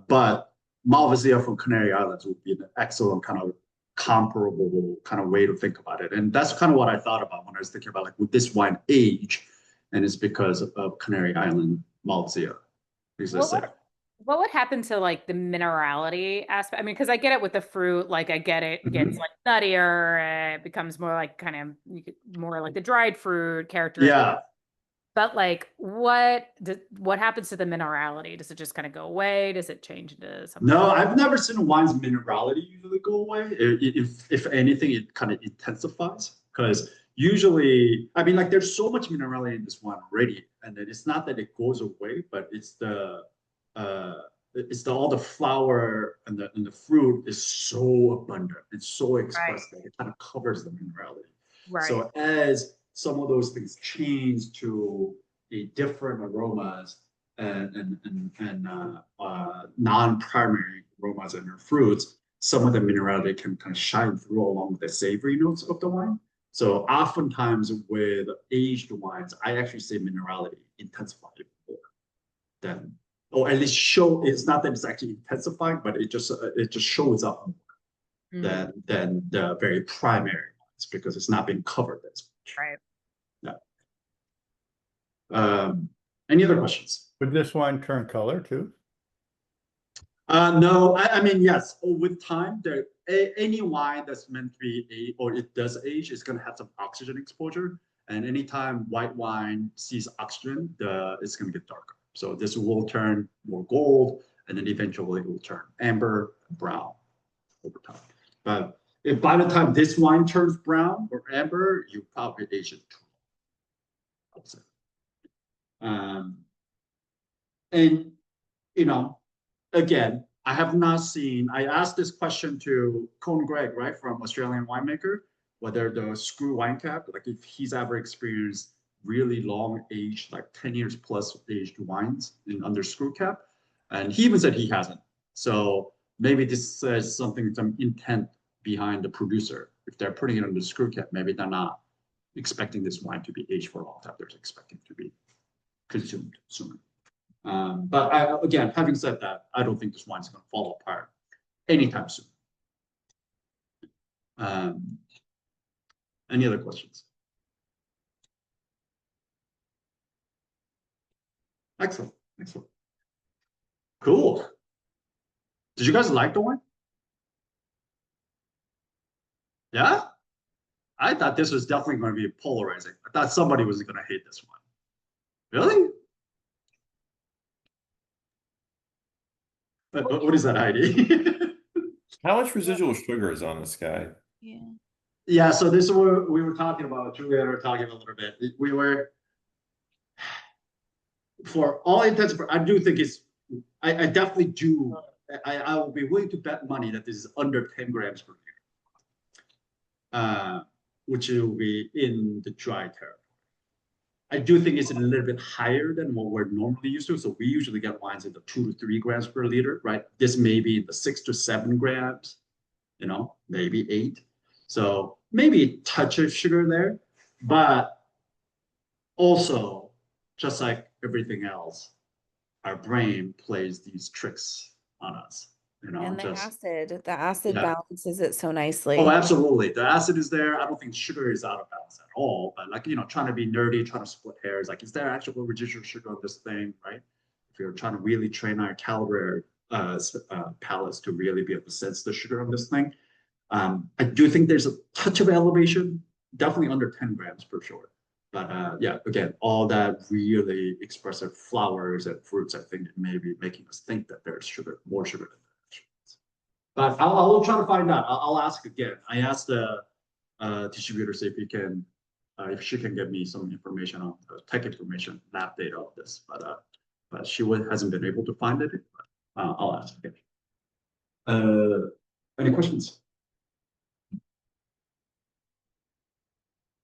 but Malvasia from Canary Islands would be an excellent kind of comparable kind of way to think about it. And that's kind of what I thought about when I was thinking about like, would this wine age? And it's because of Canary Island Malvasia exists there. What would happen to like the minerality aspect? I mean, because I get it with the fruit, like I get it gets like nuttier, it becomes more like kind of more like the dried fruit character. Yeah. But like, what happens to the minerality? Does it just kind of go away? Does it change into something? No, I've never seen a wine's minerality usually go away. If anything, it kind of intensifies because usually, I mean, like there's so much minerality in this wine already, and then it's not that it goes away, but it's all the flower and the fruit is so abundant. It's so expressed that it kind of covers the minerality. Right. So as some of those things change to a different aromas and non-primary aromas in your fruits, some of the minerality can kind of shine through along with the savory notes of the wine. So oftentimes with aged wines, I actually say minerality intensifies more than, or at least show. It's not that it's actually intensifying, but it just shows up more than the very primary ones because it's not being covered as much. Right. Yeah. Any other questions? Would this wine turn color too? No, I mean, yes, with time, any wine that's meant to be or it does age is going to have some oxygen exposure. And anytime white wine sees oxygen, it's going to get darker. So this will turn more gold, and then eventually it will turn amber, brown over time. But if by the time this wine turns brown or amber, you probably age it too long, I would say. And, you know, again, I have not seen, I asked this question to Cone Greg, right, from Australian Winemaker, whether the screw wine cap, like if he's ever experienced really long aged, like 10 years plus aged wines under screw cap. And he even said he hasn't. So maybe this says something, some intent behind the producer. If they're putting it under screw cap, maybe they're not expecting this wine to be aged for a long time. They're expecting it to be consumed sooner. But again, having said that, I don't think this wine's going to fall apart anytime soon. Any other questions? Excellent, excellent. Cool. Did you guys like the wine? Yeah? I thought this was definitely going to be polarizing. I thought somebody was going to hate this one. Really? What is that, Heidi? How much residual sugar is on this guy? Yeah. Yeah, so this is what we were talking about. Julia and I were talking a little bit. We were, for all intents, I do think I definitely do. I will be willing to bet money that this is under 10 grams per liter, which will be in the dry territory. I do think it's a little bit higher than what we're normally used to. So we usually get wines in the 2 to 3 grams per liter, right? This may be in the 6 to 7 grams, you know, maybe 8. So maybe a touch of sugar there, but also just like everything else, our brain plays these tricks on us, you know. And the acid balances it so nicely. Oh, absolutely. The acid is there. I don't think sugar is out of balance at all. But like, you know, trying to be nerdy, trying to split hairs, like, is there actual residual sugar on this thing, right? If you're trying to really train our calorie palates to really be able to sense the sugar on this thing, I do think there's a touch of elevation, definitely under 10 grams per sure. But yeah, again, all that really expressive flowers and fruits, I think it may be making us think that there's sugar, more sugar than that. But I'll try to find out. I'll ask again. I asked the distributor if he can, if she can get me some information on tech information, lab data of this. But she hasn't been able to find it. But, I'll ask again. Any questions?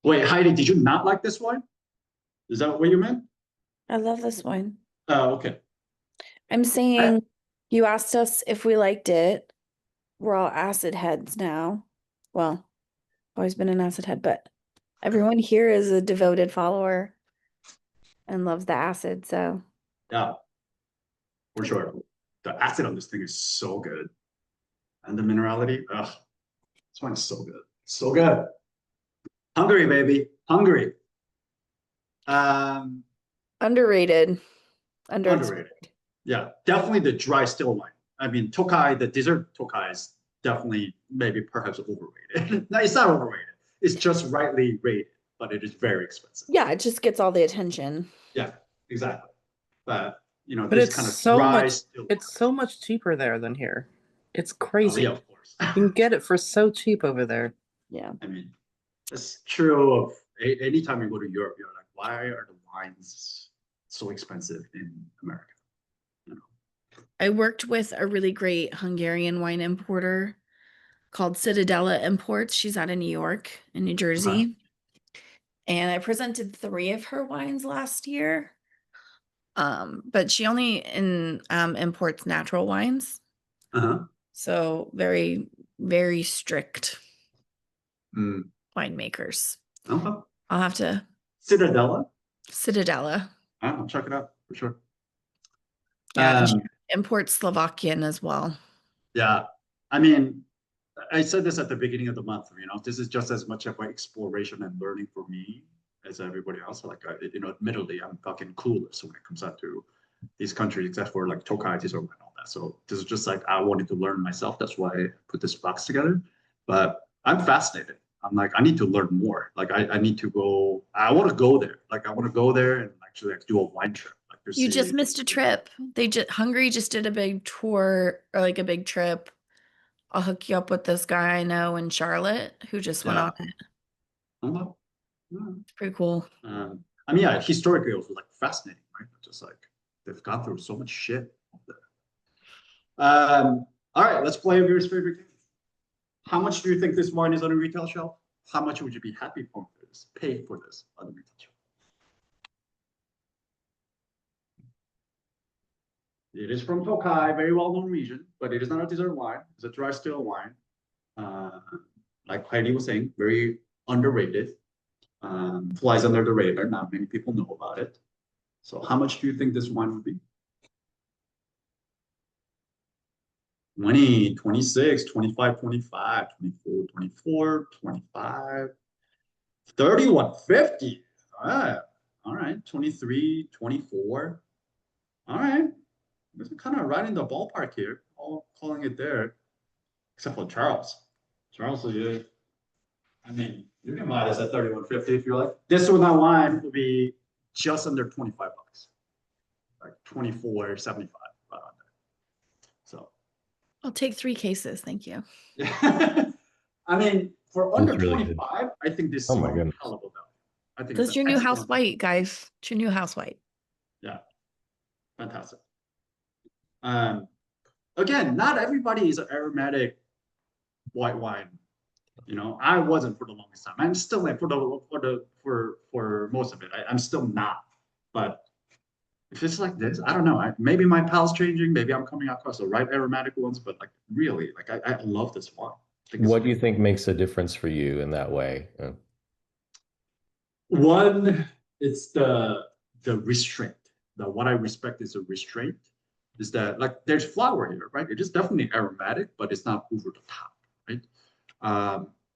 Wait, Heidi, did you not like this wine? Is that what you meant? I love this wine. Oh, okay. I'm saying you asked us if we liked it. We're all acid heads now. Well, always been an acid head, but everyone here is a devoted follower and loves the acid, so. Yeah. for sure. The acid on this thing is so good. And the minerality, ugh, this wine is so good. So good. Hungary, baby. Hungary. Underrated. Underrated. Yeah, definitely the dry still wine. I mean, Tokai, the dessert Tokai is definitely maybe perhaps overrated. No, it's not overrated. It's just rightly rated, but it is very expensive. Yeah, it just gets all the attention. Yeah, exactly. But you know, But this it's kind of so dry much. still It's so much cheaper there than here. It's Oh, crazy. yeah, of course. You can get it for so cheap over there. Yeah. I mean, it's true of anytime you go to Europe, you're like, why are the wines so expensive in America? You know? I worked with a really great Hungarian wine importer called Citadella Imports. She's out of New York and New Jersey. And I presented 3 of her wines last year. But she only imports natural wines. Uh-huh. So very, very strict Mm. winemakers. Okay. I'll have to Citadella. Citadella. I'll check it out for sure. Yeah, and she imports Slovakian as well. Yeah. I mean, I said this at the beginning of the month, you know, this is just as much of an exploration and learning for me as everybody else. Like, you know, admittedly, I'm fucking clueless when it comes out to these countries, except for like Tokaji and all that. So this is just like, I wanted to learn myself. That's why I put this box together. But I'm fascinated. I'm like, I need to learn more. Like, I need to go, I want to go there. Like, I want to go there and actually like do a wine trip. Like, to You just see- missed a trip. Hungary just did a big tour or like a big trip. I'll hook you up with this guy I know in Charlotte who just went Yeah. on it. Oh, yeah. It's pretty cool. I mean, yeah, historically, it was like fascinating, right? Just like they've gone through so much shit. All right, let's play your favorite game. How much do you think this wine is on a retail shelf? How much would you be happy for this, pay for this on the retail shelf? It is from Tokai, very well-known region, but it is not a dessert wine. It's a dry still wine. Like Heidi was saying, very underrated. Flies under the radar. Not many people know about it. So how much do you think this wine would be? 20, 26, 25, 25, 24, 24, 25, 31.50. All right, 23, 24. All right. This is kind of right in the ballpark here. All calling it there. Except for Charles. Charles, yeah. I mean, you can buy this at 31.50 if you like. This one, that wine would be just under 25 bucks. Like 24.75. So I'll take 3 cases. Thank you. I mean, for under That's really good. 25, I think this is Oh my a goodness. hell of a value. I think That's it's your an new house excellent- white, guys. It's your new house white. Yeah, fantastic. Again, not everybody is an aromatic white wine. You know, I wasn't for the longest time. I'm still like for most of it. I'm still not. But if it's like this, I don't know. Maybe my palate's changing. Maybe I'm coming across the right aromatic ones. But like really, like I love this wine. I think it's What do you think makes a difference for you in that way? One, it's the restraint. What I respect is the restraint. Is that like there's flower here, right? It is definitely aromatic, but it's not over the top, right?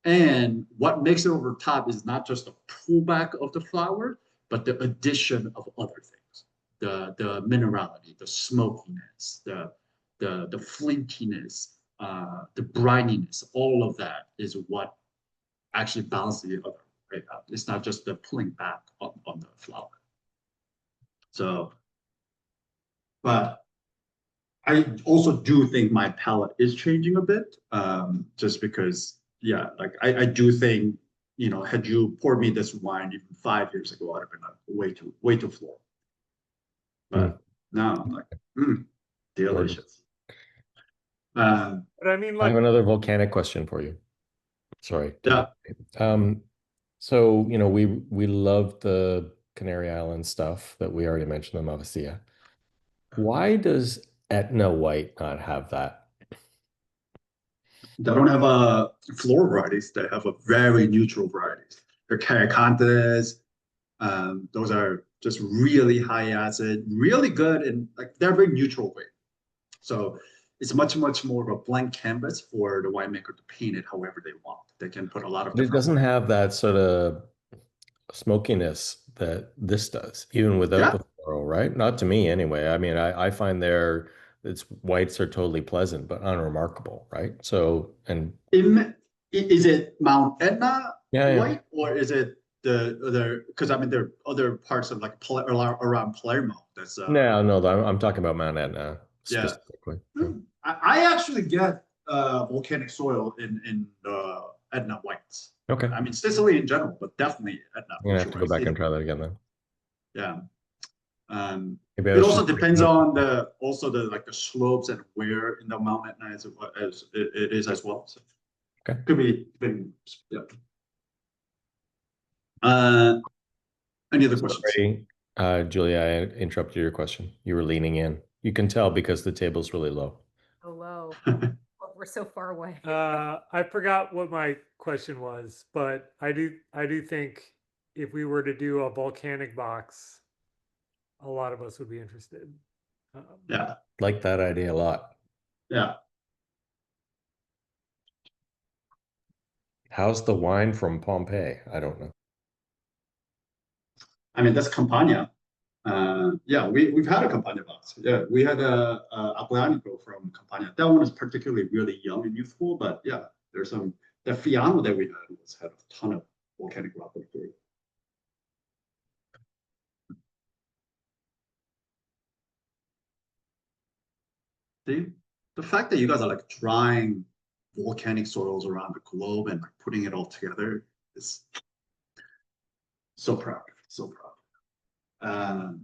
And what makes it over the top is not just the pullback of the flower, but the addition of other things. The minerality, the smokiness, the flintiness, the brininess, all of that is what actually balances the other. Right? It's not just the pulling back on the flower. So, but I also do think my palate is changing a bit, just because, yeah, like I do think, you know, had you poured me this wine even 5 years ago, I'd have been like way too floral. But now I'm like, delicious. But I mean, I have like, another volcanic question for you. Sorry. Yeah. So, you know, we love the Canary Island stuff that we already mentioned, the Mavasia. Why does Etna White not have that? They don't have floral varieties. They have a very neutral varieties. They're Caracantes. Those are just really high acid, really good, and like they're very neutral weight. So it's much more of a blank canvas for the winemaker to paint it however they want. They can put a lot of But it different. doesn't have that sort of smokiness that this does, even without Yeah. the floral, right? Not to me anyway. I mean, I find its whites are totally pleasant, but unremarkable, right? So, and Is it Mount Etna yeah, white, or is it the other? Because I mean, there are other parts of like around Palermo. That's no, I'm talking about Mount Etna specifically. Yeah. I actually get volcanic soil in Etna whites. Okay. I mean, Sicily in general, but definitely Etna. I'm gonna have to go back and try that again then. Yeah. Maybe I It was also just depends thinking- on the slopes and where in the Mount Etna as it is as well. So Okay. could be yeah. Any other questions? Sorry, Julia, I interrupted your question. You were leaning in. You can tell because the table's really low. Hello. We're so far away. I forgot what my question was, but I do think if we were to do a volcanic box, a lot of us would be interested. Yeah. Like that idea a lot. Yeah. How's the wine from Pompeii? I don't know. I mean, that's Campania. Yeah, we've had a Campania box. Yeah, we had a Aglianico from Campania. That one is particularly really young and youthful, but yeah, there's some. The Fiano that we had a ton of volcanic rock through. See, the fact that you guys are like drying volcanic soils around the globe and like putting it all together is so proud, so proud.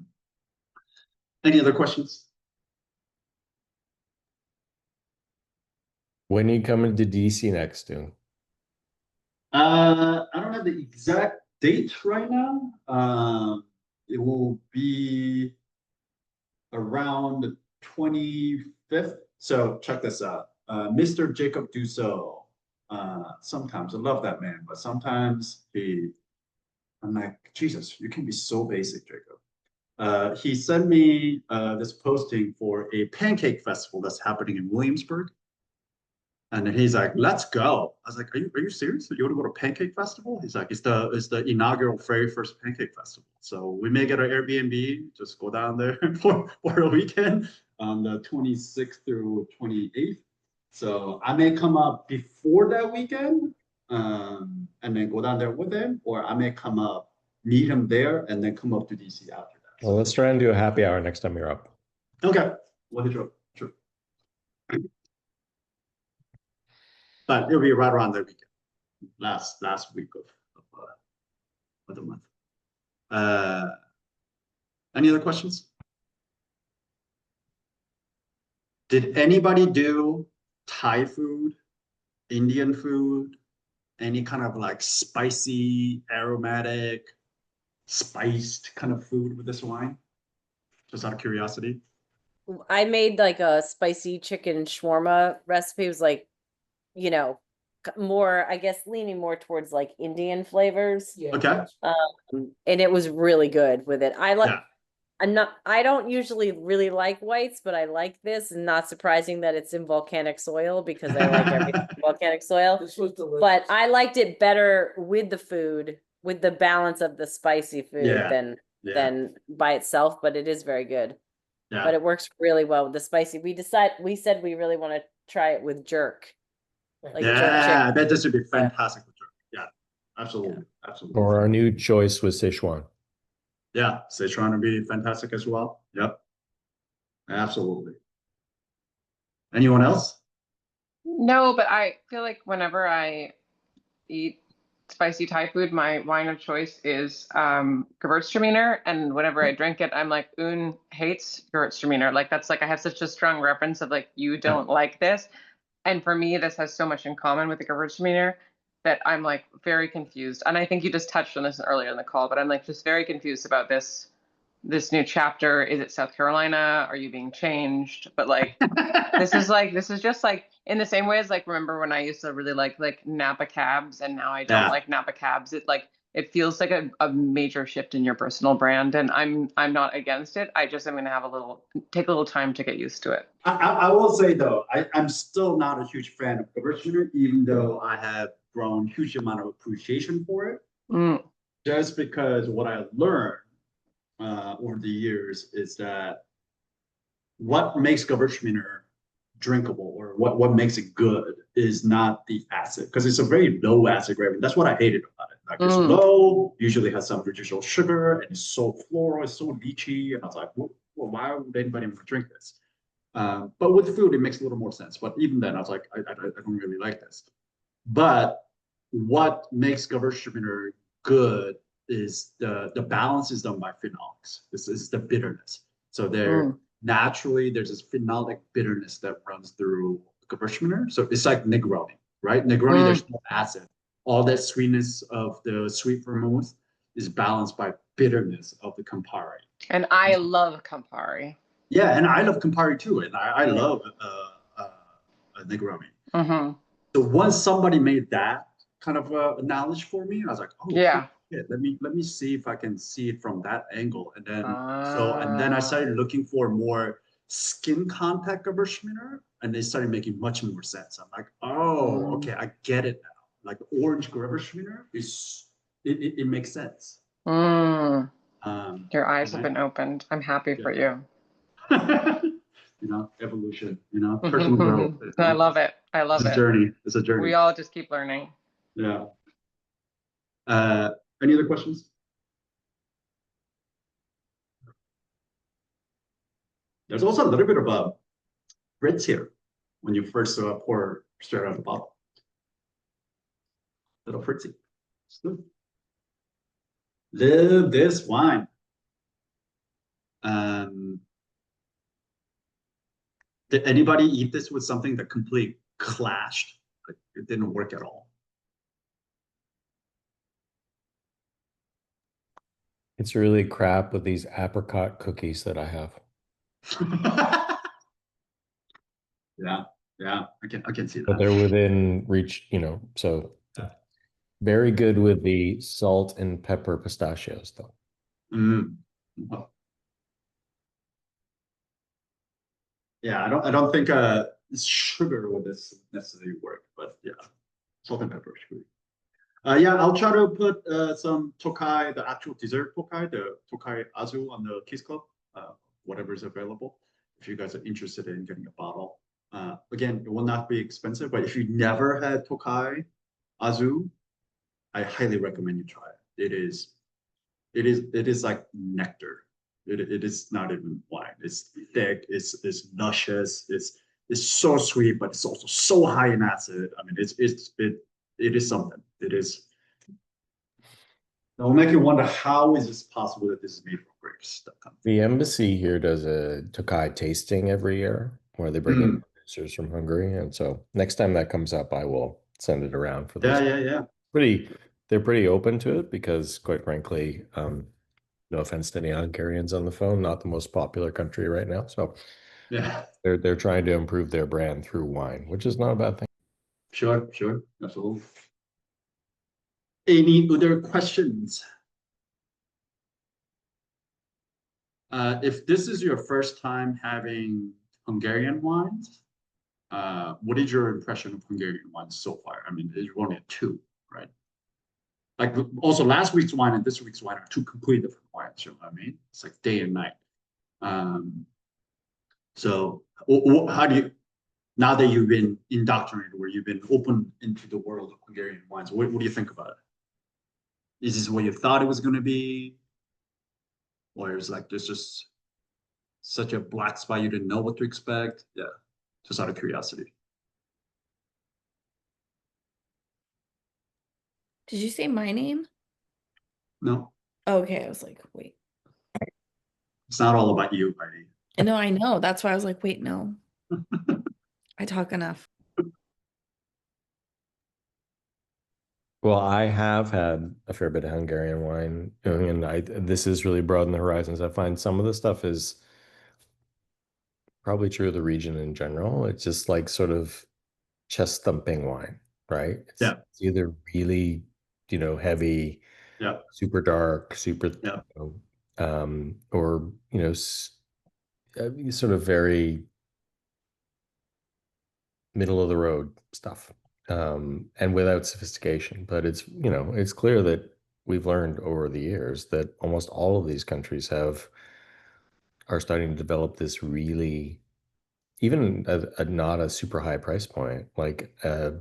Any other questions? When are you coming to DC next, Doom? I don't have the exact date right now. It will be around the 25th. So check this out. Mr. Jacob Dussault. Sometimes I love that man, but sometimes I'm like, Jesus, you can be so basic, Jacob. He sent me this posting for a pancake festival that's happening in Williamsburg. And then he's like, let's go. I was like, are you serious? You want to go to Pancake Festival? He's like, it's the inaugural very first Pancake Festival. So we may get an Airbnb, just go down there for a weekend on the 26th through 28th. So I may come up before that weekend and then go down there with him, or I may come up, meet him there, and then come up to DC after that. Well, let's try and do a happy hour next time you're up. Okay. We'll hit you up. Sure. But it'll be right around the weekend, last week of the month. Any other questions? Did anybody do Thai food, Indian food, any kind of like spicy, aromatic, spiced kind of food with this wine? Just out of curiosity. I made like a spicy chicken shawarma recipe. It was like, you know, more, I guess, leaning more towards like Indian flavors. Yeah. Okay. And it was really good with it. Yeah. I don't usually really like whites, but I like this, and not surprising that it's in volcanic soil because I like everything in volcanic soil. This was delicious. But I liked it better with the food, with the balance of the spicy food Yeah. than by itself, but it is very good. Yeah. But it works really well with the spicy. We said we really want to try it with jerk. Like jerk Yeah, chicken. that would be fantastic with jerk. Yeah, absolutely. Absolutely. Or our new choice was Sichuan. Yeah, Sichuan would be fantastic as well. Yep. Absolutely. Anyone else? No, but I feel like whenever I eat spicy Thai food, my wine of choice is Gewürztraminer, and whenever I drink it, I'm like, Un hates Gewürztraminer. Like that's like I have such a strong reference of like you don't like this, and for me, this has so much in common with the Gewürztraminer that I'm like very confused. And I think you just touched on this earlier in the call, but I'm like just very confused about this new chapter. Is it South Carolina? Are you being changed? But like this is just like in the same way as like remember when I used to really like Napa cabs, and now I don't like Napa cabs. It like it feels like a major shift in your personal brand, and I'm not against it. I just am going to have take a little time to get used to it. I will say though, I'm still not a huge fan of Gewürztraminer, even though I have grown huge amount of appreciation for it. Just because what I learned over the years is that what makes Gewürztraminer drinkable, or what makes it good, is not the acid, because it's a very low acid gravy. That's what I hated about it. Like it's low, usually has some residual sugar, and it's so floral, it's so lychee, and I was like, well, why would anybody even drink this? But with food, it makes a little more sense. But even then, I was like, I don't really like this. But what makes Gewürztraminer good is the balance is done by phenolics. This is the bitterness. So naturally, there's this phenolic bitterness that runs through Gewürztraminer. So it's like Negroni, right? Negroni, there's no acid. All that sweetness of the sweet vermouth is balanced by bitterness of the Campari. And I love Campari. Yeah, and I love Campari too, and I love Negroni. So once somebody made that kind of knowledge for me, I was like, oh yeah, let me see if I can see it from that angle, and then and then I started looking for more skin contact Gewürztraminer, and they started making much more sense. I'm like, oh, okay, I get it now. Like orange Gewürztraminer it makes sense. Your eyes have been opened. I'm happy for you. Evolution, personal growth. I love it. I love it. It's a journey. It's a journey. We all just keep learning. Yeah. Any other questions? There's also a little bit of Brits here when you first pour straight out of the bottle. Little fritzy. Live this wine. Did anybody eat this with something that completely clashed? Like it didn't work at all. It's really crap with these apricot cookies that I have. Yeah, I can see that. But they're within reach, so very good with the salt and pepper pistachios, though. Well, yeah, I don't think sugar would necessarily work, but yeah, salt and pepper sugar. Yeah, I'll try to put some Tokai, the actual dessert Tokai, the Tokai Azu on the Kiss Club, whatever is available. If you guys are interested in getting a bottle, again, it will not be expensive. But if you never had Tokai Azu, I highly recommend you try it. It is like nectar. It is not even wine. It's thick. It's luscious. It's so sweet, but it's also so high in acid. I mean, it is something. It is. It'll make you wonder, how is this possible that this is made from grapes? The embassy here does a Tokai tasting every year where they bring in producers from Hungary. And so next time that comes up, I will send it around for this. Yeah. They're pretty open to it because, quite frankly, no offense to any Hungarians on the phone, not the most popular country right now. So yeah, they're trying to improve their brand through wine, which is not a bad thing. Sure, absolutely. Any other questions? If this is your first time having Hungarian wines, what is your impression of Hungarian wines so far? I mean, you're only at 2, right? Like also last week's wine and this week's wine are 2 completely different wines, you know what I mean? It's like day and night. So how do you, now that you've been indoctrinated, where you've been open into the world of Hungarian wines, what do you think about it? Is this what you thought it was going to be? Or is like there's just such a black spot you didn't know what to expect? Yeah, just out of curiosity. Did you say my name? No. Okay, I was like, wait. It's not all about you, Heidi. No, I know. That's why I was like, wait, no. I talk enough. Well, I have had a fair bit of Hungarian wine, and this has really broadened the horizons. I find some of the stuff is probably true of the region in general. It's just like sort of chest thumping wine, right? It's either really, heavy, Yeah. super dark, super, Yeah. or sort of very middle of the road stuff, and without sophistication. But it's clear that we've learned over the years that almost all of these countries are starting to develop this really, even not a super high price point, like a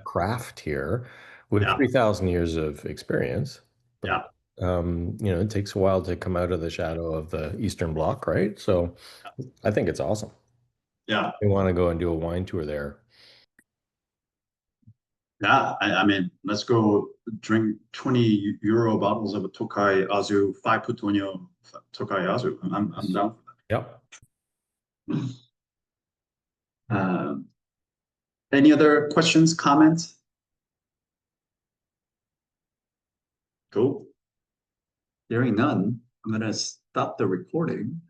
craft here with 3,000 years of experience. But, it takes a while to come out of the shadow of the Eastern Bloc, right? So I think it's awesome. Yeah. We want to go and do a wine tour there. Yeah, I mean, let's go drink 20 euro bottles of a Tokai Azu, 5 Putonio Tokai Azu. I'm down for Yep. that. Any other questions, comments? Cool. Hearing none, I'm gonna stop the recording.